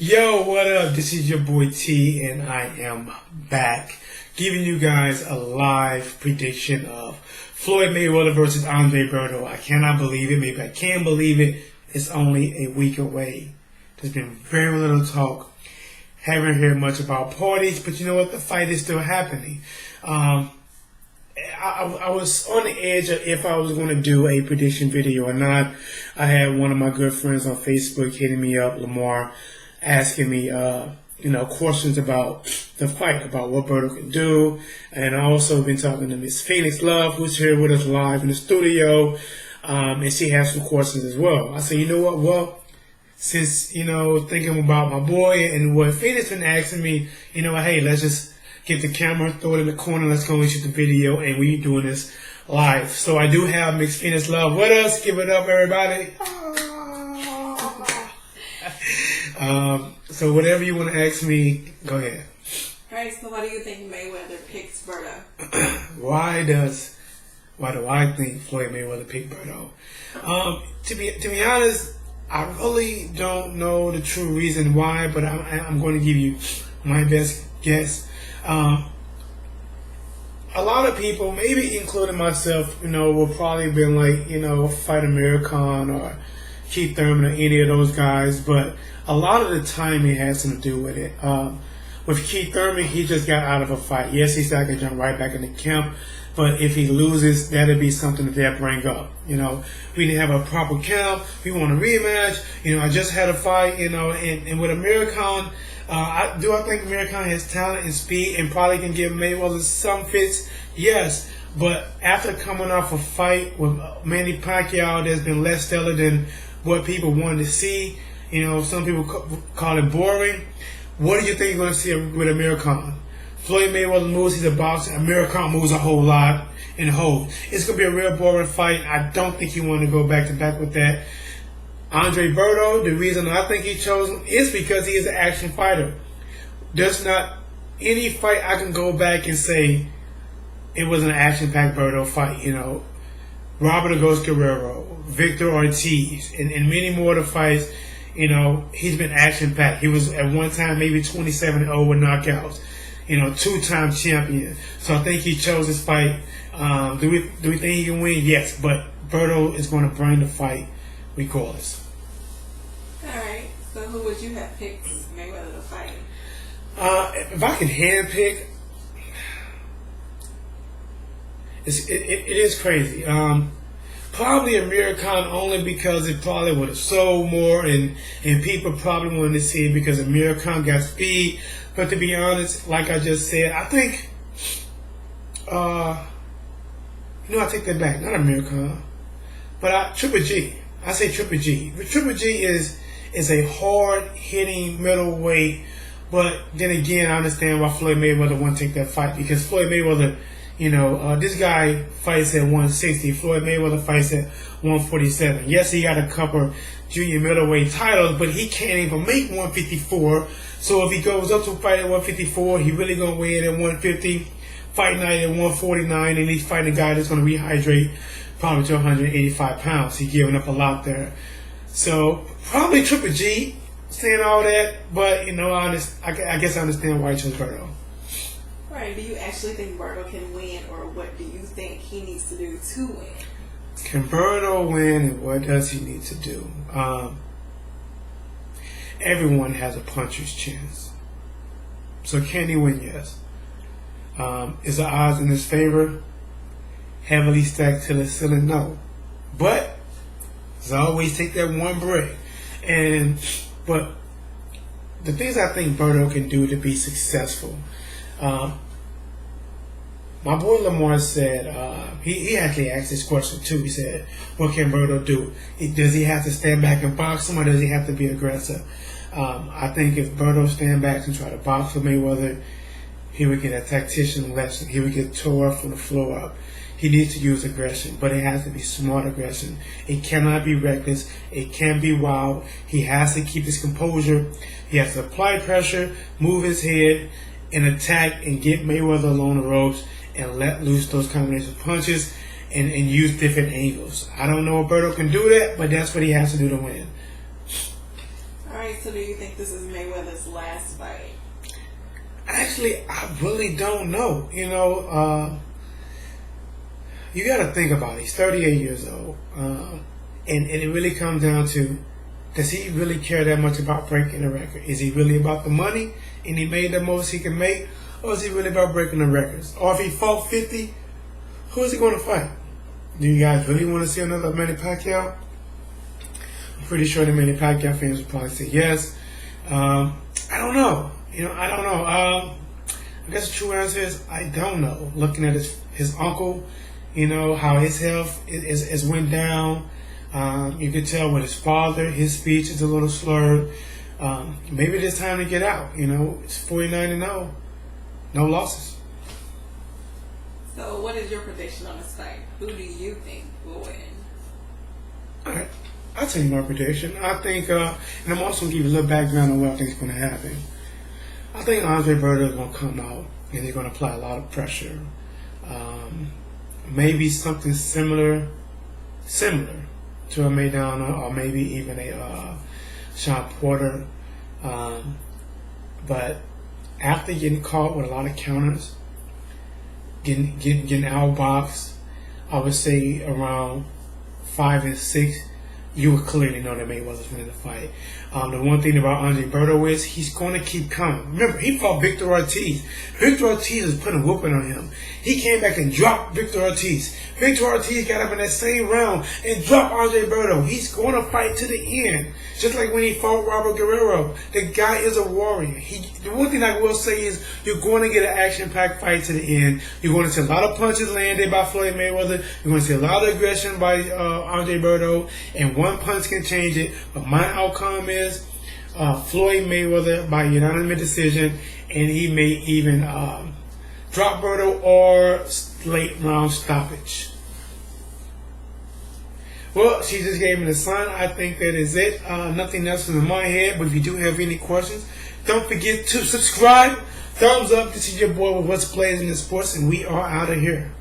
Yo, what up? This is your boy T, and I am back giving you guys a live prediction of Floyd Mayweather versus Andre Berto. I cannot believe it. Maybe I can believe it. It's only a week away. There's been very little talk. Haven't heard much about parties, but you know what? The fight is still happening. I was on the edge of if I was going to do a prediction video or not. I had one of my good friends on Facebook hitting me up, Lamar, asking me, questions about the fight, about what Berto can do. And I also been talking to Miss Phoenix Love, who's here with us live in the studio. And she has some questions as well. I said, you know what? Well, since, thinking about my boy and what Phoenix been asking me, hey, let's just get the camera, throw it in the corner, let's go and shoot the video, and we doing this live. So I do have Miss Phoenix Love with us. Give it up, everybody. So whatever you want to ask me, go ahead. Alright, so why do you think Mayweather picks Berto? Why do I think Floyd Mayweather picked Berto? To be honest, I really don't know the true reason why, but I'm going to give you my best guess. A lot of people, maybe including myself, will probably been like, Fight American or Keith Thurman or any of those guys, but a lot of the time it has something to do with it. With Keith Thurman, he just got out of a fight. Yes, he said I could jump right back in the camp, but if he loses, that'll be something that they'll bring up. We didn't have a proper camp. We want a rematch. I just had a fight. And with American, I think American has talent and speed and probably can give Mayweather some fits. Yes, but after coming off a fight with Manny Pacquiao that's been less stellar than what people wanted to see, some people call it boring. What do you think you're going to see with American? Floyd Mayweather moves, he's a boxer. American moves a whole lot and holds. It's going to be a real boring fight. I don't think you want to go back to back with that. Andre Berto, the reason I think he chose him is because he is an action fighter. There's not any fight I can go back and say it was an action-packed Berto fight. Robert Agos Guerrero, Victor Ortiz, and many more of the fights, he's been action-packed. He was at one time maybe 27-0 with knockouts. Two-time champion. So I think he chose this fight. Do we think he can win? Yes, but Berto is going to bring the fight regardless. Alright, so who would you have picked Mayweather to fight? If I can handpick, it is crazy. Probably American only because it probably would have sold more and people probably wanted to see it because American got speed. But to be honest, like I just said, I think, I take that back. Not American, but Triple G. I say Triple G. But Triple G is a hard-hitting middleweight. But then again, I understand why Floyd Mayweather won't take that fight because Floyd Mayweather, this guy fights at 160. Floyd Mayweather fights at 147. Yes, he got a couple junior middleweight titles, but he can't even make 154. So if he goes up to fight at 154, he really gonna weigh in at 150. Fight night at 149, and he's fighting a guy that's gonna rehydrate probably to 185 pounds. He's giving up a lot there. So probably Triple G saying all that, but I guess I understand why he chose Berto. Right, do you actually think Berto can win, or what do you think he needs to do to win? Can Berto win, and what does he need to do? Everyone has a puncher's chance. So can he win? Yes. Is the odds in his favor heavily stacked to the ceiling? No. But there's always take that one break. But the things I think Berto can do to be successful, my boy Lamar said, he actually asked this question too. He said, what can Berto do? Does he have to stand back and box him, or does he have to be aggressive? I think if Berto stand back and try to box with Mayweather, he would get a tactician lesson. He would get tore from the floor up. He needs to use aggression, but it has to be smart aggression. It cannot be reckless. It can't be wild. He has to keep his composure. He has to apply pressure, move his head, and attack and get Mayweather along the ropes and let loose those combination of punches and use different angles. I don't know if Berto can do that, but that's what he has to do to win. Alright, so do you think this is Mayweather's last fight? Actually, I really don't know. You got to think about it. He's 38 years old. And it really comes down to, does he really care that much about breaking the record? Is he really about the money and he made the most he can make? Or is he really about breaking the records? Or if he fought 50, who is he going to fight? Do you guys really want to see another Manny Pacquiao? I'm pretty sure the Manny Pacquiao fans would probably say yes. I don't know. I don't know. I guess the true answer is I don't know. Looking at his uncle, how his health is went down. You can tell with his father, his speech is a little slurred. Maybe it's time to get out. It's 49-0, no losses. So, what is your prediction on this fight? Who do you think will win? All right, I'll tell you my prediction. I think, and I'm also going to give you a little background on what I think is going to happen. I think Andre Berto is going to come out and he's going to apply a lot of pressure. Maybe something similar to a Maidana, or maybe even a Sean Porter. But after getting caught with a lot of counters, getting outboxed, I would say around 5 and 6, you would clearly know that Mayweather's winning the fight. The one thing about Andre Berto is he's going to keep coming. Remember, he fought Victor Ortiz. Victor Ortiz is putting a whooping on him. He came back and dropped Victor Ortiz. Victor Ortiz got up in that same round and dropped Andre Berto. He's going to fight to the end. Just like when he fought Robert Guerrero. The guy is a warrior. The one thing I will say is you're going to get an action-packed fight to the end. You're going to see a lot of punches landed by Floyd Mayweather. You're going to see a lot of aggression by Andre Berto. And one punch can change it. But my outcome is Floyd Mayweather by unanimous decision. And he may even drop Berto or late round stoppage. Well, she just gave me the sign. I think that is it. Nothing else is in my head. But if you do have any questions, don't forget to subscribe. Thumbs up. This is your boy with What's Plays in the Sports, and we are out of here.